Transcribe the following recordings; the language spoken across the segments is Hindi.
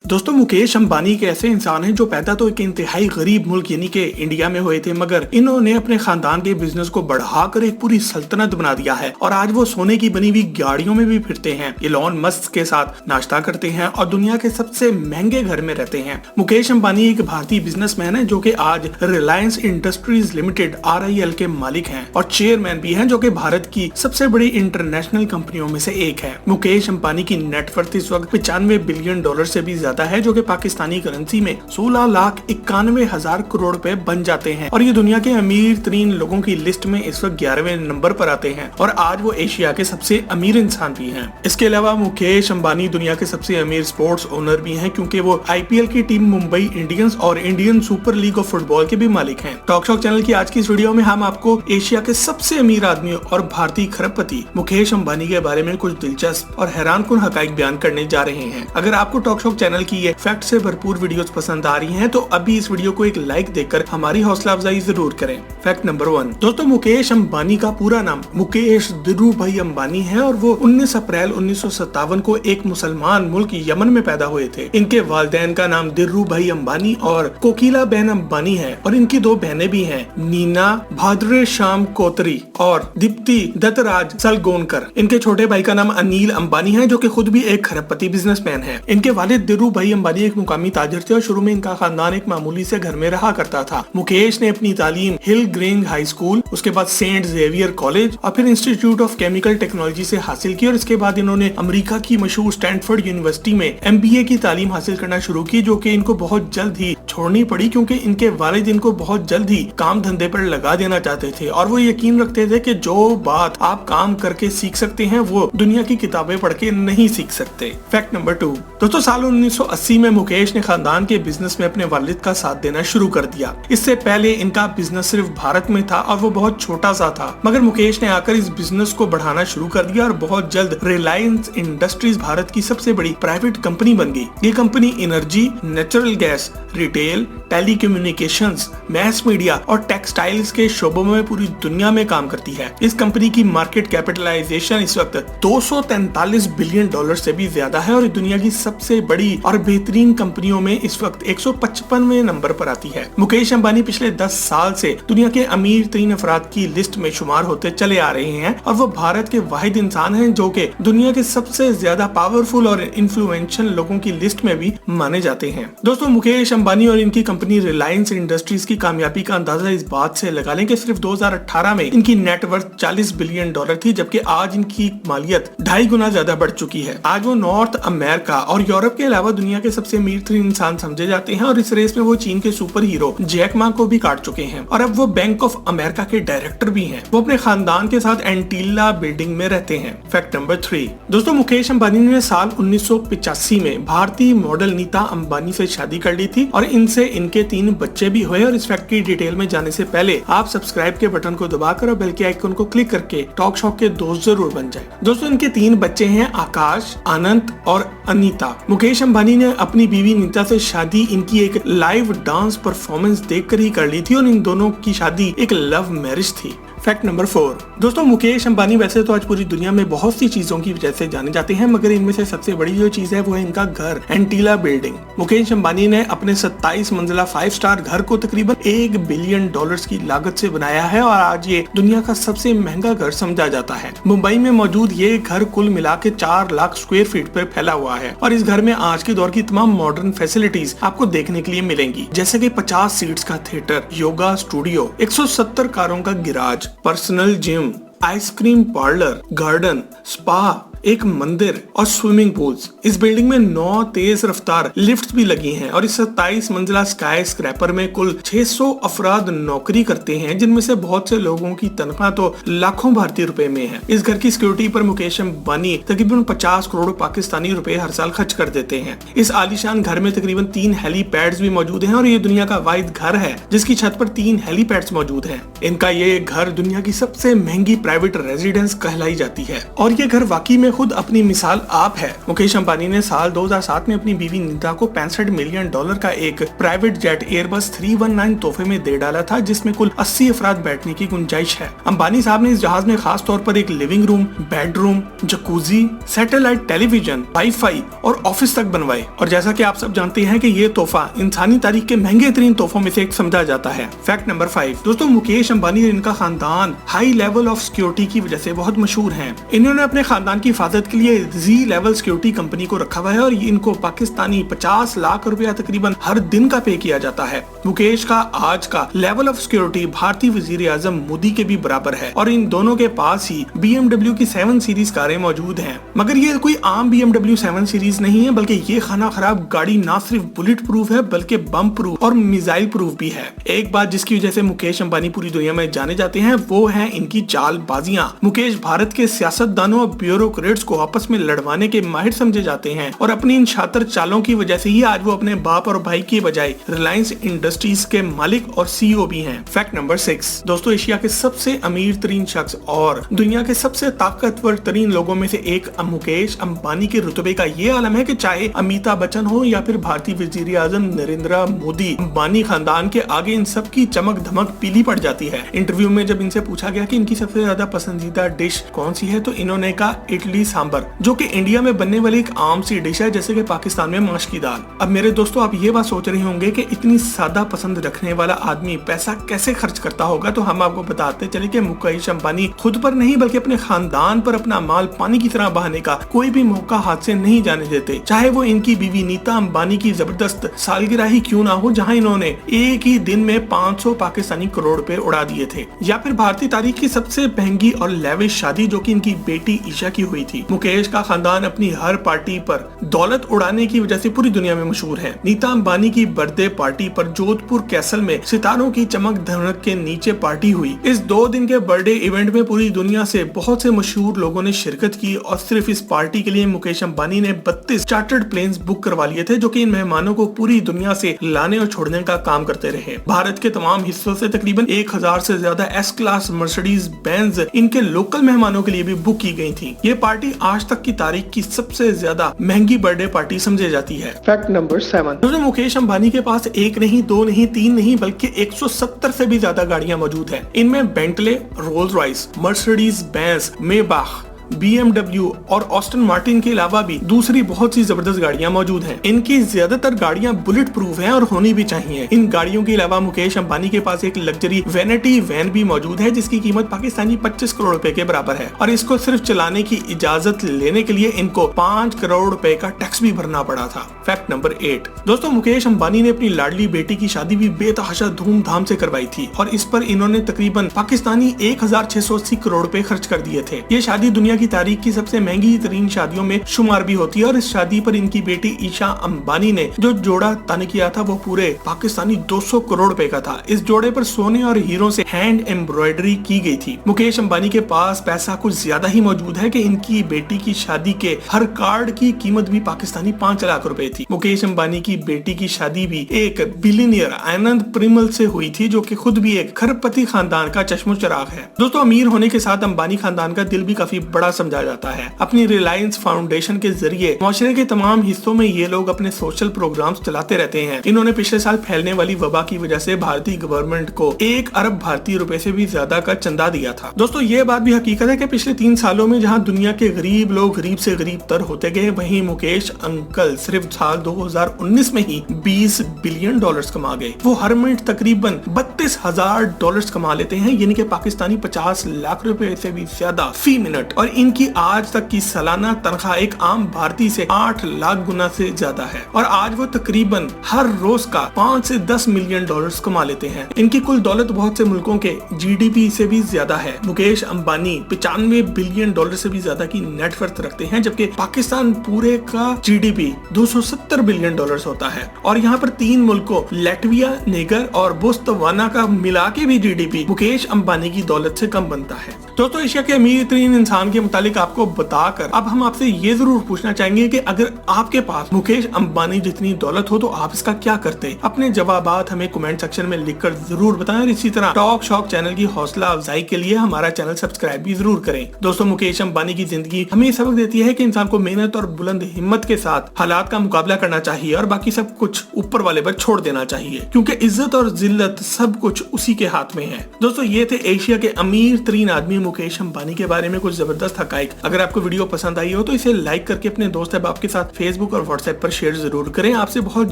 दोस्तों, मुकेश अंबानी एक ऐसे इंसान हैं जो पैदा तो एक इंतहाई गरीब मुल्क यानी कि इंडिया में हुए थे, मगर इन्होंने अपने खानदान के बिजनेस को बढ़ाकर एक पूरी सल्तनत बना दिया है और आज वो सोने की बनी हुई गाड़ियों में भी फिरते हैं, इलॉन मस्क के साथ नाश्ता करते हैं और दुनिया के सबसे महंगे घर में रहते हैं। मुकेश अंबानी एक भारतीय बिजनेसमैन है जो कि आज रिलायंस इंडस्ट्रीज लिमिटेड RIL के मालिक हैं और चेयरमैन भी हैं, जो कि भारत की सबसे बड़ी इंटरनेशनल कंपनियों में से एक है। मुकेश अंबानी की नेटवर्थ इस वक्त $95 बिलियन से भी है, जो कि पाकिस्तानी करेंसी में 16,91,000 करोड़ रुपए बन जाते हैं और ये दुनिया के अमीर तरीन लोगों की लिस्ट में इस वक्त 11वें नंबर पर आते हैं और आज वो एशिया के सबसे अमीर इंसान भी हैं। इसके अलावा मुकेश अंबानी दुनिया के सबसे अमीर स्पोर्ट्स ओनर भी हैं, क्योंकि वो IPL की टीम मुंबई इंडियंस और Indian super league of football के भी मालिक हैं। टॉक शॉक चैनल की आज की इस वीडियो में हम आपको एशिया के सबसे अमीर आदमी और भारतीय खरबपति मुकेश अंबानी के बारे में कुछ दिलचस्प और हैरानकुन हकाइक बयान करने जा रहे हैं। अगर आपको टॉक शॉक चैनल की ये फैक्ट से भरपूर वीडियोस पसंद आ रही हैं तो अभी इस वीडियो को एक लाइक देकर हमारी हौसला अफजाई जरूर करें। फैक्ट नंबर 1, दोस्तों मुकेश अंबानी का पूरा नाम मुकेश दिरूभाई अंबानी है और वो 19 अप्रैल 1957 को एक मुसलमान मुल्क यमन में पैदा हुए थे। इनके वालिदैन का नाम दिरूभाई अंबानी और कोकिला बहन अंबानी है और इनकी 2 बहनें भी हैं, नीना भाद्रे शाम कोतरी और दीप्ति दत्तराज सलगोनकर। इनके छोटे भाई का नाम अनिल अंबानी है, जो कि खुद भी एक खरबपति बिजनेसमैन है। इनके वालिद दिरूभाई अंबानी एक मुकामी ताजिर थे और शुरू में इनका खानदान एक मामूली से घर में रहा करता था। मुकेश ने अपनी तालीम हिल ग्रेंग हाई स्कूल, उसके बाद सेंट जेवियर कॉलेज और फिर इंस्टीट्यूट ऑफ केमिकल टेक्नोलॉजी से हासिल की और इसके बाद इन्होंने अमेरिका की मशहूर स्टैनफोर्ड यूनिवर्सिटी में MBA की तालीम हासिल करना शुरू की, जो कि इनको बहुत जल्द ही छोड़नी पड़ी क्योंकि इनके वालिद इनको बहुत जल्द ही काम धंधे पर लगा देना चाहते थे और वो यकीन रखते थे कि जो बात आप काम करके सीख सकते हैं वो दुनिया की किताबें पढ़ के नहीं सीख सकते। फैक्ट नंबर 2, दोस्तों साल 1980 में मुकेश ने खानदान के बिजनेस में अपने वालिद का साथ देना शुरू कर दिया। इससे पहले इनका बिजनेस सिर्फ भारत में था और वो बहुत छोटा सा था, मगर मुकेश ने आकर इस बिजनेस को बढ़ाना शुरू कर दिया और बहुत जल्द रिलायंस इंडस्ट्रीज भारत की सबसे बड़ी प्राइवेट कंपनी बन गई। ये company energy, natural gas, retail, telecommunications, mess media और टेक्सटाइल्स के शोबों में पूरी दुनिया में काम करती है। इस कंपनी की मार्केट कैपिटलाइजेशन इस वक्त $243 बिलियन से भी ज्यादा है और दुनिया की सबसे बड़ी और बेहतरीन कंपनियों में इस वक्त 155वें नंबर पर आती है। मुकेश अंबानी पिछले 10 साल से दुनिया के अमीर तरीन अफराद की लिस्ट में शुमार होते चले आ रहे हैं और वो भारत के वाहिद इंसान हैं जो कि दुनिया के सबसे ज्यादा पावरफुल और इन्फ्लुएंशियल लोगों की लिस्ट में भी माने जाते हैं। दोस्तों मुकेश अंबानी और इनकी कंपनी रिलायंस इंडस्ट्रीज की कामयाबी का अंदाजा इस बात से लगा लें कि सिर्फ 2018 में इनकी नेटवर्थ $40 बिलियन थी, जबकि आज इनकी मालियत 2.5 गुना ज्यादा बढ़ चुकी है। आज वो नॉर्थ अमेरिका और यूरोप के अलावा दुनिया के सबसे अमीर तरीन इंसान समझे जाते हैं और इस रेस में वो चीन के सुपर हीरो जैक मा को भी काट चुके हैं और अब वो बैंक ऑफ अमेरिका के डायरेक्टर भी हैं। वो अपने खानदान के साथ एंटीला बिल्डिंग में रहते हैं। फैक्ट नंबर 3, दोस्तों मुकेश अंबानी ने साल 1985 में भारतीय मॉडल नीता अंबानी से शादी कर ली थी और इनसे इनके 3 बच्चे भी हुए और इस फैक्ट की डिटेल में जाने से पहले आप सब्सक्राइब के बटन को दबाकर और बेल के आइकन को क्लिक करके टॉक शॉक के दोस्त जरूर बन जाए। दोस्तों इनके 3 बच्चे हैं, आकाश, आनंद और अनीता। मुकेश अंबानी ने अपनी बीवी नीता से शादी इनकी एक लाइव डांस परफॉर्मेंस देखकर ही कर ली थी और इन दोनों की शादी एक लव मैरिज थी। फैक्ट नंबर 4, दोस्तों मुकेश अंबानी वैसे तो आज पूरी दुनिया में बहुत सी चीजों की वजह से जाने जाते हैं, मगर इनमें से सबसे बड़ी जो चीज है वो है इनका घर, एंटीला बिल्डिंग। मुकेश अंबानी ने अपने 27 मंजिला 5 स्टार घर को तकरीबन $1 बिलियन की लागत से बनाया है और आज ये दुनिया का सबसे महंगा घर समझा जाता है। मुंबई में मौजूद ये घर कुल मिला के 4 लाख स्क्वायर फीट पर फैला हुआ है और इस घर में आज के दौर की तमाम मॉडर्न फैसिलिटीज आपको देखने के लिए मिलेंगी, जैसे कि 50 सीट्स का थिएटर, योगा स्टूडियो, 170 कारों का garage, personal gym, ice cream parlour, garden, spa, एक मंदिर और स्विमिंग पूल्स। इस बिल्डिंग में 9 तेज रफ्तार लिफ्ट्स भी लगी हैं और इस 27 मंजिला स्काई स्क्रैपर में कुल 600 अफराद नौकरी करते हैं, जिनमें से बहुत से लोगों की तनख्वाह तो लाखों भारतीय रुपए में है। इस घर की सिक्योरिटी पर मुकेश अंबानी तकरीबन 50 करोड़ पाकिस्तानी रुपए हर साल खर्च कर देते हैं। इस आलीशान घर में तकरीबन 3 हेलीपैड्स भी मौजूद हैं और ये दुनिया का वाहिद घर है जिसकी छत पर 3 हेलीपैड्स मौजूद हैं। इनका ये घर दुनिया की सबसे महंगी प्राइवेट रेजिडेंस कहलाई जाती है और ये घर वाकई में खुद अपनी मिसाल आप है। मुकेश अंबानी ने साल 2007 में अपनी बीवी नीता को $65 मिलियन का एक प्राइवेट जेट एयरबस 319 तोहफे में दे डाला था, जिसमें कुल 80 अफराद बैठने की गुंजाइश है। अंबानी साहब ने इस जहाज में खास तौर पर एक living room, bedroom, jacuzzi, satellite television, wifi और ऑफिस तक बनवाए। और जैसा कि आप सब जानते हैं कि ये तोहफा इंसानी तारीख के महंगे तरीन तोहफों में से एक समझा जाता है। फैक्ट नंबर 5 दोस्तों, मुकेश अंबानी और इनका खानदान हाई लेवल ऑफ सिक्योरिटी की वजह से बहुत मशहूर हैं। इन्होंने अपने खानदान की हिफाजत के लिए जी लेवल सिक्योरिटी कंपनी को रखा हुआ है और इनको पाकिस्तानी 50 लाख रुपया तकरीबन हर दिन का पे किया जाता है। मुकेश का आज का लेवल ऑफ सिक्योरिटी भारतीय वजीर आजम मोदी के भी बराबर है और इन दोनों के पास ही BMW की 7 सीरीज कारें मौजूद हैं। मगर ये कोई आम BMW 7 सीरीज नहीं है, बल्कि ये खाना खराब गाड़ी ना सिर्फ बुलेट प्रूफ है बल्कि बम प्रूफ और मिसाइल प्रूफ भी है। एक बात जिसकी वजह से मुकेश अंबानी पूरी दुनिया में जाने जाते हैं वो है इनकी चालबाजियां। मुकेश भारत के सियासतदानों और ब्यूरोक्रेट्स को आपस में लड़वाने के माहिर समझे जाते हैं और अपनी इन शातिर चालों की वजह से ही आज वो अपने बाप और भाई की बजाय रिलायंस इंडस्ट्रीज के मालिक और CEO भी हैं। फैक्ट नंबर 6 दोस्तों, एशिया के सबसे अमीर तरीन शख्स और दुनिया के सबसे ताकतवर तरीन लोगों में से एक मुकेश अंबानी के रुतबे का ये आलम है कि चाहे अमिताभ बच्चन हो या फिर भारतीय वजीर आजम नरेंद्र मोदी, अंबानी खानदान के आगे इन सब की चमक धमक पीली पड़ जाती है। इंटरव्यू में जब इनसे पूछा गया कि इनकी सबसे ज्यादा पसंदीदा डिश कौन सी है तो इन्होंने कहा इडली सांभर, जो कि इंडिया में बनने वाली एक आम सी डिश है जैसे कि पाकिस्तान में माश की दाल। अब मेरे दोस्तों, आप ये बात सोच रहे होंगे कि इतनी सादा पसंद रखने वाला आदमी पैसा कैसे खर्च करता होगा, तो हम आपको बताते चले कि मुकेश अंबानी खुद पर नहीं बल्कि अपने खानदान पर अपना माल पानी की तरह बहाने का कोई भी मौका हाथ से नहीं जाने देते, चाहे वो इनकी बीवी नीता अंबानी की जबरदस्त सालगिरह ही क्यों ना हो, जहां इन्होंने एक ही दिन में 500 पाकिस्तानी करोड़ रुपए उड़ा दिए थे, या फिर भारतीय तारीख की सबसे महंगी और लेविश शादी जो कि इनकी बेटी ईशा की हुई थी। मुकेश का खानदान अपनी हर पार्टी पर दौलत उड़ाने की वजह से पूरी दुनिया में मशहूर है। नीता अंबानी की बर्थडे पार्टी पर जोधपुर कैसल में सितारों की चमक धमक के नीचे पार्टी हुई। इस 2 दिन के बर्थडे इवेंट में पूरी दुनिया से बहुत से मशहूर लोगों ने शिरकत की और सिर्फ इस पार्टी के लिए मुकेश अंबानी ने 32 चार्टर्ड प्लेन्स बुक करवा लिए थे, जो कि इन मेहमानों को पूरी दुनिया से लाने और छोड़ने का काम करते रहे। भारत के तमाम हिस्सों से तकरीबन 1000 से ज्यादा S क्लास मर्सिडीज बेंज इनके लोकल मेहमानों के लिए भी बुक की गई थी। ये पार्टी आज तक की तारीख की सबसे ज्यादा महंगी बर्थडे पार्टी समझी जाती है। फैक्ट नंबर 7 दोस्तों, मुकेश अंबानी के पास एक नहीं, 2 नहीं, 3 नहीं बल्कि 170 से भी ज्यादा गाड़ियां मौजूद हैं। इनमें Bentley, Rolls Royce, Mercedes Benz, Maybach, BMW और ऑस्टन मार्टिन के अलावा भी दूसरी बहुत सी जबरदस्त गाड़ियां मौजूद हैं। इनकी ज्यादातर गाड़ियां बुलेट प्रूफ हैं और होनी भी चाहिए। इन गाड़ियों के अलावा मुकेश अंबानी के पास एक लग्जरी वैनिटी वैन भी मौजूद है जिसकी कीमत पाकिस्तानी 25 करोड़ रुपए के बराबर है और इसको सिर्फ चलाने की इजाजत लेने के लिए इनको 5 करोड़ रुपए का टैक्स भी भरना पड़ा था। फैक्ट नंबर 8 दोस्तों, मुकेश अंबानी ने अपनी लाडली बेटी की शादी भी बेतहाशा धूमधाम से करवाई थी और इस पर इन्होंने तकरीबन पाकिस्तानी 1680 करोड़ रुपए खर्च कर दिए थे। ये शादी दुनिया की तारीख की सबसे महंगी तरीन शादियों में शुमार भी होती है और इस शादी पर इनकी बेटी ईशा अंबानी ने जो जोड़ा तय किया था वो पूरे पाकिस्तानी 200 करोड़ रुपए का था। इस जोड़े पर सोने और हीरो से हैंड एम्ब्रॉयडरी की गई थी। मुकेश अंबानी के पास पैसा कुछ ज्यादा ही मौजूद है कि इनकी बेटी की शादी के हर कार्ड की कीमत भी पाकिस्तानी 5 लाख रुपए थी। मुकेश अंबानी की बेटी की शादी भी एक बिलियनियर आनंद परिमल से हुई थी जो कि खुद भी एक खरबपति खानदान का चश्मो चिराग है। दोस्तों, अमीर होने के साथ अंबानी खानदान का दिल भी काफी बड़ा समझा जाता है। अपनी रिलायंस फाउंडेशन के जरिए माशरे के तमाम हिस्सों में ये लोग अपने सोशल प्रोग्राम्स चलाते रहते हैं। इन्होंने पिछले साल फैलने वाली वबा की वजह से भारतीय गवर्नमेंट को 1 अरब भारतीय रुपए से भी ज्यादा का चंदा दिया था। दोस्तों, ये बात भी हकीकत है कि पिछले 3 सालों में जहां दुनिया के गरीब लोग गरीब से गरीब तर होते गए, वहीं मुकेश अंकल सिर्फ साल 2019 में ही $20 बिलियन कमा गए। वो हर मिनट तकरीबन $32,000 कमा लेते हैं, यानी कि पाकिस्तानी 50 लाख रुपए से भी ज्यादा फी मिनट। और इनकी आज तक की सालाना तनख्वाह एक आम भारतीय से 8 लाख गुना से ज्यादा है और आज वो तकरीबन हर रोज का 5 से 10 मिलियन डॉलर्स कमा लेते हैं। इनकी कुल दौलत बहुत से मुल्कों के GDP से भी ज्यादा है। मुकेश अंबानी 95 बिलियन डॉलर से भी ज्यादा की नेटवर्थ रखते हैं, जबकि पाकिस्तान पूरे का GDP 270 बिलियन डॉलर्स होता है और यहाँ पर 3 मुल्कों लैटविया, नेगर और बोत्सवाना का मिला के भी GDP मुकेश अंबानी की दौलत से कम बनता है। दोस्तों, एशिया के अमीर तरीन इंसान के मुतालिक आपको बताकर अब हम आपसे ये जरूर पूछना चाहेंगे कि अगर आपके पास मुकेश अंबानी जितनी दौलत हो तो आप इसका क्या करते? अपने जवाबात हमें कमेंट सेक्शन में लिखकर जरूर बताएं और इसी तरह टॉक शॉक चैनल की हौसला अफजाई के लिए हमारा चैनल सब्सक्राइब भी जरूर करें। दोस्तों, मुकेश अंबानी की जिंदगी हमें सबक देती है कि इंसान को मेहनत और बुलंद हिम्मत के साथ हालात का मुकाबला करना चाहिए और बाकी सब कुछ ऊपर वाले पर छोड़ देना चाहिए, क्योंकि इज्जत और जिल्लत सब कुछ उसी के हाथ में है। दोस्तों, ये थे एशिया के अमीर तरीन आदमी मुकेश अंबानी के बारे में कुछ जबरदस्त हकाइक। अगर आपको वीडियो पसंद आई हो तो इसे लाइक करके अपने दोस्त अहबाब के साथ फेसबुक और व्हाट्सएप पर शेयर जरूर करें। आपसे बहुत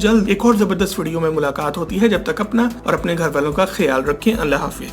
जल्द एक और जबरदस्त वीडियो में मुलाकात होती है। जब तक अपना और अपने घर वालों का ख्याल रखें। अल्लाह हाफिज।